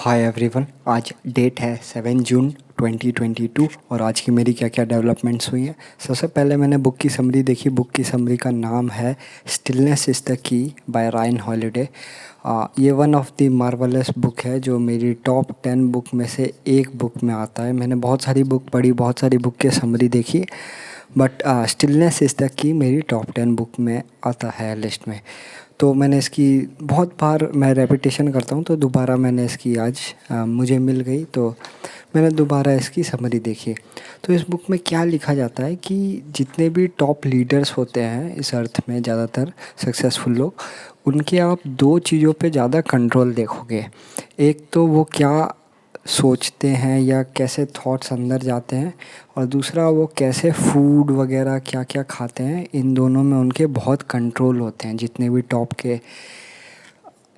Hi everyone. आज date है 7 जून 2022 और आज की मेरी क्या क्या डेवलपमेंट्स हुई हैं। सबसे पहले मैंने बुक की समरी देखी। बुक की समरी का नाम है stillness is the key by Ryan Holiday. ये one of the marvellous book है जो मेरी टॉप 10 बुक में से एक बुक में आता है। मैंने बहुत सारी बुक पढ़ी, बहुत सारी बुक की समरी देखी, बट स्टिलनेस इज़ द की मेरी टॉप 10 बुक में आता है लिस्ट में। तो मैंने इसकी बहुत बार मैं रेपिटेशन करता हूँ, तो दोबारा मैंने इसकी आज मुझे मिल गई, तो मैंने दोबारा इसकी समरी देखी। तो इस बुक में क्या लिखा जाता है कि जितने भी टॉप लीडर्स होते हैं इस अर्थ में, ज़्यादातर सक्सेसफुल लोग, उनके आप दो चीज़ों पे ज़्यादा कंट्रोल देखोगे। एक तो वो क्या सोचते हैं या कैसे थॉट्स अंदर जाते हैं, और दूसरा वो कैसे फूड वगैरह क्या क्या खाते हैं। इन दोनों में उनके बहुत कंट्रोल होते हैं। जितने भी टॉप के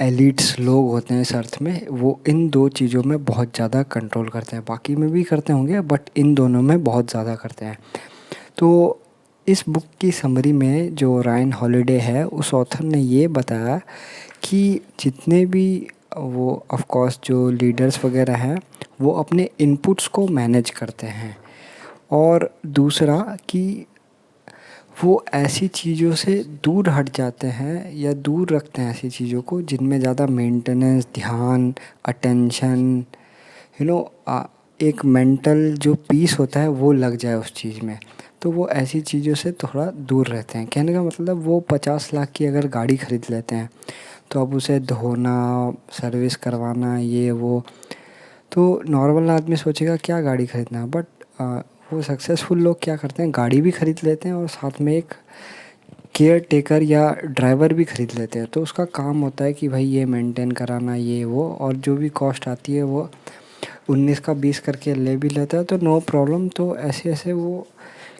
एलिट्स लोग होते हैं इस अर्थ में, वो इन दो चीज़ों में बहुत ज़्यादा कंट्रोल करते हैं। बाकी में भी करते होंगे, बट इन दोनों में बहुत ज़्यादा करते हैं। तो इस बुक की समरी में जो रायन हॉलिडे है, उस ऑथर ने ये बताया कि जितने भी वो ऑफ कोर्स जो लीडर्स वगैरह हैं, वो अपने इनपुट्स को मैनेज करते हैं, और दूसरा कि वो ऐसी चीज़ों से दूर हट जाते हैं या दूर रखते हैं ऐसी चीज़ों को जिनमें ज़्यादा मेंटेनेंस, ध्यान, अटेंशन, यू नो एक मेंटल जो पीस होता है वो लग जाए उस चीज़ में। तो वो ऐसी चीज़ों से थोड़ा दूर रहते हैं। कहने का मतलब, वो 50 लाख की अगर गाड़ी ख़रीद लेते हैं, तो अब उसे धोना, सर्विस करवाना, ये वो, तो नॉर्मल आदमी सोचेगा क्या गाड़ी ख़रीदना है, बट वो सक्सेसफुल लोग क्या करते हैं, गाड़ी भी ख़रीद लेते हैं और साथ में एक केयर टेकर या ड्राइवर भी ख़रीद लेते हैं। तो उसका काम होता है कि भाई ये मेंटेन कराना, ये वो, और जो भी कॉस्ट आती है वो 19 का 20 करके ले भी लेता है, तो नो प्रॉब्लम। तो ऐसे ऐसे वो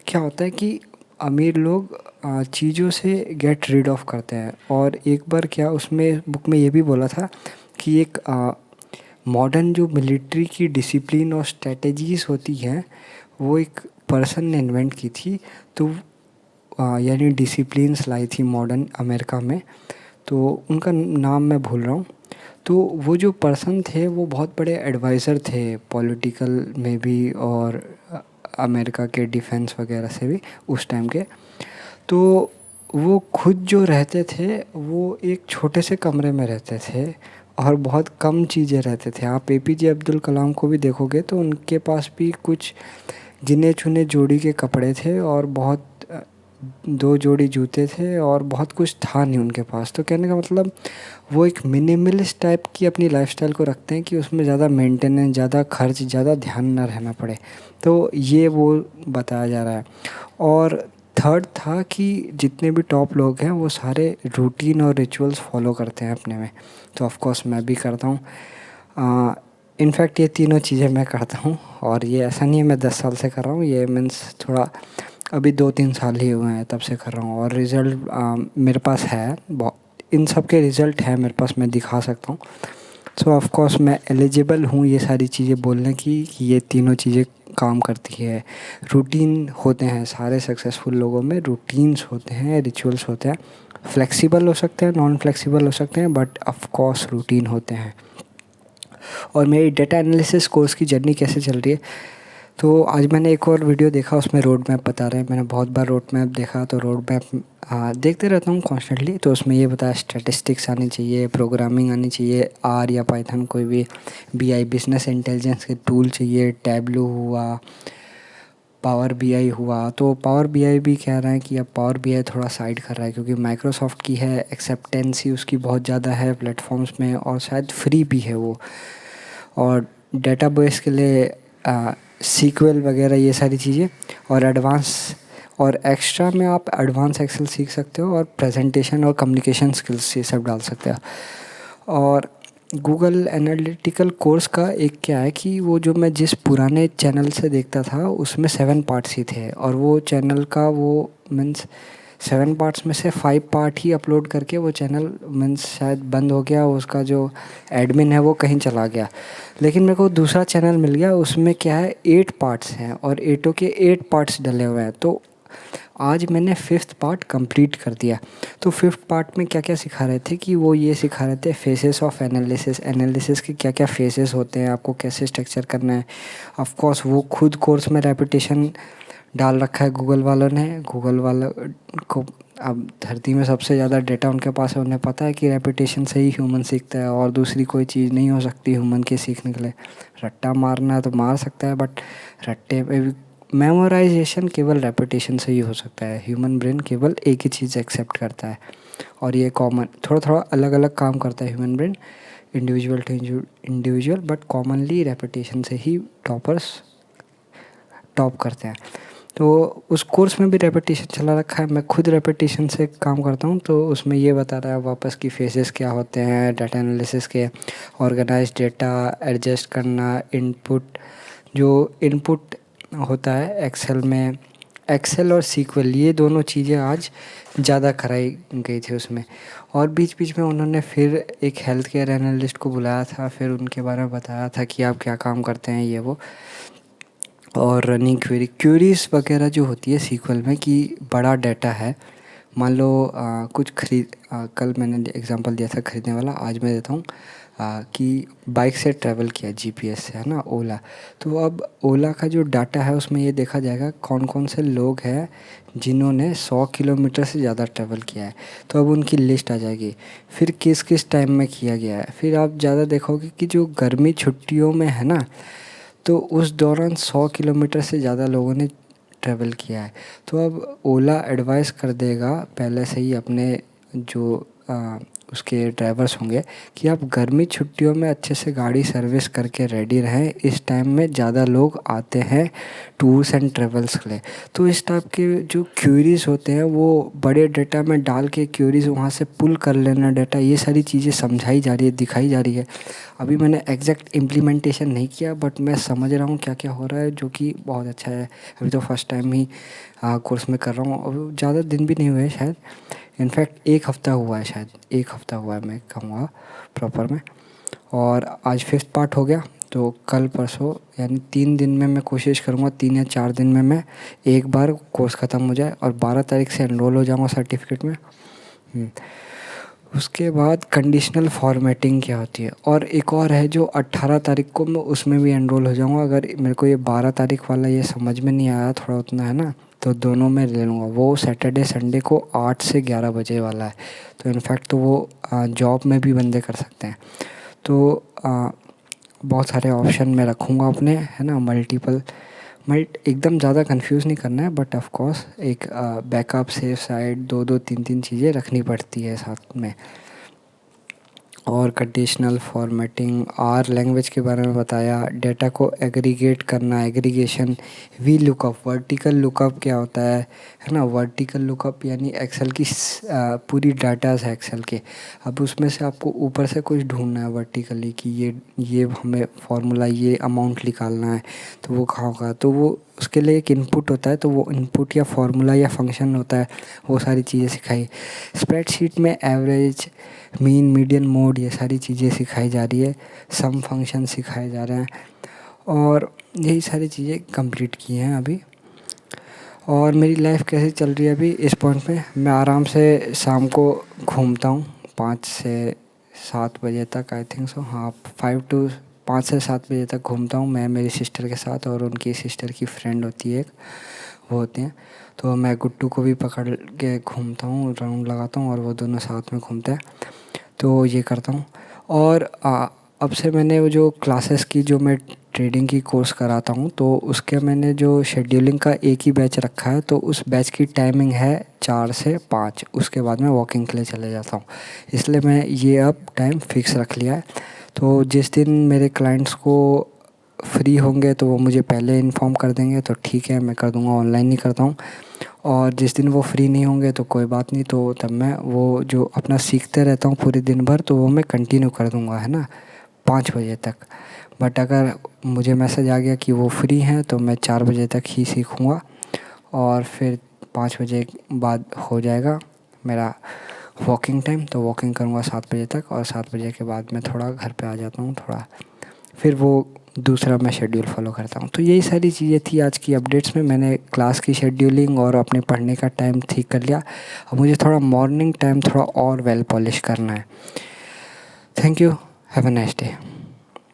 क्या होता है कि अमीर लोग चीज़ों से गेट रिड ऑफ करते हैं। और एक बार क्या, उसमें बुक में ये भी बोला था कि एक मॉडर्न जो मिलिट्री की डिसिप्लिन और स्ट्रेटजीज़ होती हैं, वो एक पर्सन ने इन्वेंट की थी। तो यानी डिसिप्लिन्स लाई थी मॉडर्न अमेरिका में। तो उनका नाम मैं भूल रहा हूँ। तो वो जो पर्सन थे वो बहुत बड़े एडवाइज़र थे पॉलिटिकल में भी, और अमेरिका के डिफेंस वगैरह से भी उस टाइम के। तो वो खुद जो रहते थे, वो एक छोटे से कमरे में रहते थे और बहुत कम चीज़ें रहते थे। आप एपीजे अब्दुल कलाम को भी देखोगे तो उनके पास भी कुछ गिने चुने जोड़ी के कपड़े थे, और बहुत 2 जोड़ी जूते थे, और बहुत कुछ था नहीं उनके पास। तो कहने का मतलब, वो एक मिनिमलिस्ट टाइप की अपनी लाइफस्टाइल को रखते हैं कि उसमें ज़्यादा मेंटेनेंस, ज़्यादा खर्च, ज़्यादा ध्यान ना रहना पड़े। तो ये वो बताया जा रहा है। और थर्ड था कि जितने भी टॉप लोग हैं वो सारे रूटीन और रिचुअल्स फॉलो करते हैं अपने में। तो ऑफ कोर्स मैं भी करता हूँ। इनफैक्ट ये तीनों चीज़ें मैं करता हूँ, और ये ऐसा नहीं है मैं 10 साल से कर रहा हूँ। ये मीन्स थोड़ा अभी 2-3 साल ही हुए हैं तब से कर रहा हूँ, और रिज़ल्ट मेरे पास है। इन सब के रिज़ल्ट है मेरे पास, मैं दिखा सकता हूँ। सो ऑफ कोर्स मैं एलिजिबल हूँ ये सारी चीज़ें बोलने की कि ये तीनों चीज़ें काम करती है। रूटीन होते हैं सारे सक्सेसफुल लोगों में, रूटीन्स होते हैं, रिचुअल्स होते हैं। फ्लेक्सिबल हो सकते हैं, नॉन फ्लेक्सिबल हो सकते हैं, बट ऑफ कोर्स रूटीन होते हैं। और मेरी डेटा एनालिसिस कोर्स की जर्नी कैसे चल रही है, तो आज मैंने एक और वीडियो देखा, उसमें रोड मैप बता रहे हैं। मैंने बहुत बार रोड मैप देखा, तो रोड मैप देखते रहता हूँ कॉन्स्टेंटली। तो उसमें ये बताया स्टैटिस्टिक्स आनी चाहिए, प्रोग्रामिंग आनी चाहिए, आर या पाइथन, कोई भी बीआई बिजनेस इंटेलिजेंस के टूल चाहिए, टैबलू हुआ, पावर बीआई हुआ। तो पावर बीआई भी कह रहे हैं कि अब पावर बीआई थोड़ा साइड कर रहा है, क्योंकि माइक्रोसॉफ्ट की है, एक्सेप्टेंस ही उसकी बहुत ज़्यादा है प्लेटफॉर्म्स में, और शायद फ्री भी है वो। और डेटाबेस के लिए सीक्वल वगैरह ये सारी चीज़ें, और एडवांस और एक्स्ट्रा में आप एडवांस एक्सेल सीख सकते हो, और प्रेजेंटेशन और कम्युनिकेशन स्किल्स ये सब डाल सकते हो। और गूगल एनालिटिकल कोर्स का एक क्या है कि वो जो मैं जिस पुराने चैनल से देखता था उसमें 7 पार्ट्स ही थे, और वो चैनल का वो मीन्स 7 पार्ट्स में से 5 पार्ट ही अपलोड करके वो चैनल मीन्स शायद बंद हो गया। उसका जो एडमिन है वो कहीं चला गया। लेकिन मेरे को दूसरा चैनल मिल गया, उसमें क्या है 8 पार्ट्स हैं, और 8 के 8 पार्ट्स डले हुए हैं। तो आज मैंने 5th पार्ट कंप्लीट कर दिया। तो 5th पार्ट में क्या क्या सिखा रहे थे कि वो ये सिखा रहे थे फेसेस ऑफ एनालिसिस, एनालिसिस के क्या क्या फेसेस होते हैं, आपको कैसे स्ट्रक्चर करना है। ऑफ कोर्स वो खुद कोर्स में रेपिटेशन डाल रखा है गूगल वालों ने। गूगल वालों को अब धरती में सबसे ज़्यादा डेटा उनके पास है, उन्हें पता है कि रेपिटेशन से ही ह्यूमन सीखता है और दूसरी कोई चीज़ नहीं हो सकती ह्यूमन के सीखने के लिए। रट्टा मारना है तो मार सकता है, बट रट्टे में भी मेमोराइजेशन केवल रेपिटेशन से ही हो सकता है। ह्यूमन ब्रेन केवल एक ही चीज़ एक्सेप्ट करता है और ये कॉमन थोड़ा थोड़ा अलग अलग काम करता है human brain, individual to individual, but commonly repetition से ही टॉपर्स टॉप करते हैं। तो उस कोर्स में भी रेपिटेशन चला रखा है, मैं खुद रेपिटेशन से काम करता हूँ। तो उसमें ये बता रहा है वापस कि फेसेस क्या होते हैं, डाटा एनालिसिस के, ऑर्गेनाइज डेटा, एडजस्ट करना, इनपुट, जो इनपुट होता है एक्सेल में, एक्सेल और सीक्वल, ये दोनों चीज़ें आज ज़्यादा कराई गई थी उसमें। और बीच बीच में उन्होंने फिर एक हेल्थ केयर एनालिस्ट को बुलाया था, फिर उनके बारे में बताया था कि आप क्या काम करते हैं ये वो। और रनिंग क्वेरीज वगैरह जो होती है सीक्वल में कि बड़ा डाटा है, मान लो कुछ कल मैंने एग्जांपल दिया था खरीदने वाला, आज मैं देता हूँ कि बाइक से ट्रैवल किया जीपीएस से, है ना, ओला। तो अब ओला का जो डाटा है उसमें ये देखा जाएगा कौन कौन से लोग हैं जिन्होंने 100 किलोमीटर से ज़्यादा ट्रैवल किया है, तो अब उनकी लिस्ट आ जाएगी। फिर किस किस टाइम में किया गया है, फिर आप ज़्यादा देखोगे कि जो गर्मी छुट्टियों में है ना, तो उस दौरान 100 किलोमीटर से ज़्यादा लोगों ने ट्रैवल किया है। तो अब ओला एडवाइस कर देगा पहले से ही अपने जो उसके ड्राइवर्स होंगे कि आप गर्मी छुट्टियों में अच्छे से गाड़ी सर्विस करके रेडी रहें, इस टाइम में ज़्यादा लोग आते हैं टूर्स एंड ट्रेवल्स के लिए। तो इस टाइप के जो क्यूरीज़ होते हैं वो बड़े डेटा में डाल के क्यूरीज़ वहाँ से पुल कर लेना डाटा, ये सारी चीज़ें समझाई जा रही है, दिखाई जा रही है। अभी मैंने एग्जैक्ट इम्प्लीमेंटेशन नहीं किया, बट मैं समझ रहा हूँ क्या क्या हो रहा है, जो कि बहुत अच्छा है। अभी तो फर्स्ट टाइम ही कोर्स में कर रहा हूँ, अब ज़्यादा दिन भी नहीं हुए शायद, इनफैक्ट 1 हफ़्ता हुआ है, शायद 1 हफ़्ता हुआ है मैं कहूँगा प्रॉपर में। और आज 5th पार्ट हो गया, तो कल परसों यानी 3 दिन में मैं कोशिश करूँगा, 3 या 4 दिन में मैं एक बार कोर्स ख़त्म हो जाए और 12 तारीख से एनरोल हो जाऊँगा सर्टिफिकेट में। उसके बाद कंडीशनल फॉर्मेटिंग क्या होती है, और एक और है जो 18 तारीख को मैं उसमें भी एनरोल हो जाऊँगा। अगर मेरे को ये 12 तारीख वाला ये समझ में नहीं आया थोड़ा उतना, है ना, तो दोनों में ले लूँगा। वो सैटरडे संडे को 8 से 11 बजे वाला है, तो इनफैक्ट तो वो जॉब में भी बंदे कर सकते हैं। तो बहुत सारे ऑप्शन मैं रखूँगा अपने, है ना, एकदम ज़्यादा कंफ्यूज नहीं करना है, बट ऑफ कोर्स एक बैकअप सेफ साइड 2-2 3-3 चीज़ें रखनी पड़ती है साथ में। और कंडीशनल फॉर्मेटिंग, आर लैंग्वेज के बारे में बताया, डेटा को एग्रीगेट करना, aggregation, V lookup, vertical lookup क्या होता है ना, वर्टिकल लुकअप यानी एक्सेल की पूरी डाटाज है एक्सेल के। अब उसमें से आपको ऊपर से कुछ ढूंढना है वर्टिकली कि ये हमें फार्मूला, ये अमाउंट निकालना है, तो वो कहाँ होगा, तो वो उसके लिए एक इनपुट होता है, तो वो इनपुट या फार्मूला या फंक्शन होता है, वो सारी चीज़ें सिखाई। स्प्रेडशीट में एवरेज, मीन, मीडियन, मोड, ये सारी चीज़ें सिखाई जा रही है, सम फंक्शन सिखाए जा रहे हैं, और यही सारी चीज़ें कंप्लीट की हैं अभी। और मेरी लाइफ कैसे चल रही है अभी इस पॉइंट पे, मैं आराम से शाम को घूमता हूँ 5 से 7 बजे तक, आई थिंक सो, हाँ 5 से 7 बजे तक घूमता हूँ मैं मेरी सिस्टर के साथ, और उनकी सिस्टर की फ्रेंड होती है एक, वो होते हैं। तो मैं गुट्टू को भी पकड़ के घूमता हूँ, राउंड लगाता हूँ, और वो दोनों साथ में घूमते हैं, तो ये करता हूँ। और अब से मैंने वो जो क्लासेस की, जो मैं ट्रेडिंग की कोर्स कराता हूँ, तो उसके मैंने जो शेड्यूलिंग का एक ही बैच रखा है, तो उस बैच की टाइमिंग है 4 से 5, उसके बाद मैं वॉकिंग के लिए चले जाता हूँ, इसलिए मैं ये अब टाइम फिक्स रख लिया है। तो जिस दिन मेरे क्लाइंट्स को फ्री होंगे तो वो मुझे पहले इन्फॉर्म कर देंगे, तो ठीक है मैं कर दूँगा, ऑनलाइन ही करता हूँ। और जिस दिन वो फ्री नहीं होंगे तो कोई बात नहीं, तो तब मैं वो जो अपना सीखते रहता हूँ पूरे दिन भर, तो वो मैं कंटिन्यू कर दूँगा, है ना, 5 बजे तक। बट अगर मुझे मैसेज आ गया कि वो फ्री हैं तो मैं 4 बजे तक ही सीखूँगा, और फिर 5 बजे बाद हो जाएगा मेरा वॉकिंग टाइम, तो वॉकिंग करूँगा 7 बजे तक, और 7 बजे के बाद मैं थोड़ा घर पे आ जाता हूँ, थोड़ा फिर वो दूसरा मैं शेड्यूल फॉलो करता हूँ। तो यही सारी चीज़ें थी आज की अपडेट्स में। मैंने क्लास की शेड्यूलिंग और अपने पढ़ने का टाइम ठीक कर लिया। अब मुझे थोड़ा मॉर्निंग टाइम थोड़ा और वेल पॉलिश करना है। Thank you, have a nice day.